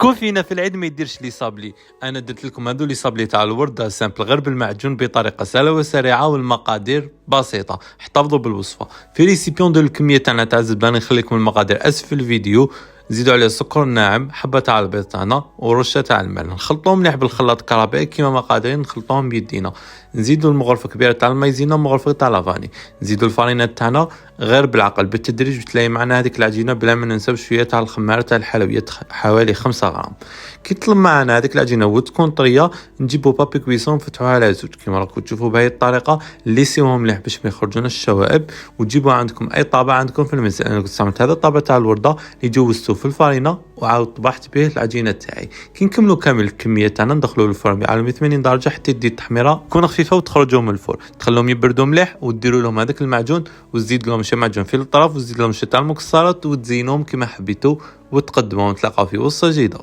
شكون فينا في العيد ما يديرش لي صابلي؟ انا درت لكم هذو لي صابلي تاع الورده سامبل غير بالمعجون بطريقه سهله وسريعه والمقادير بسيطه. احتفظوا بالوصفه. في ريسيبيون دو الكميه تاعنا تاع الزبده نخلي لكم المقادير اسفل الفيديو. نزيدوا عليه السكر الناعم، حبه تاع البيض تاعنا ورشه تاع الملح، نخلطوهم مليح بالخلاط كرابي كيما مقادير نخلطوهم بيدينا. نزيدوا المغرفه كبيره تاع المايزينا مغرفه تاع لافاني. نزيدوا الفارينات تاعنا غير بالعقل بالتدريج بتلاقي معنا هذيك العجينه بلا ما ننساو شويه تاع الخماره تاع الحلويات حوالي 5 غرام. كي تطلب معنا هذيك العجينه وتكون طريه نجيبوا بابي كويسون نفتحوها على زوج كيما راكم تشوفوا بهذه الطريقه اللي سيوهم مليح باش ما يخرجونا الشوائب. وتجيبوا عندكم اي طابع عندكم في المنزل. انا استعملت هذا الطابع تاع الورده اللي جوزته في الفارينه وعاود طبحت به العجينه تاعي. كي نكملوا كامل الكميه تاعنا ندخلوا الفرن على 180 درجه حتى تدي التحميره تكون خفيفه وتخرجوا من الفرن. تخلوهم يبردوا مليح وديروا لهم هذاك المعجون وتزيد لهم شي معجون في الطرف وتزيد لهم شي تاع المكسرات وتزينوهم كما حبيتوا وتقدموا. نتلاقاو في وصفه جديده.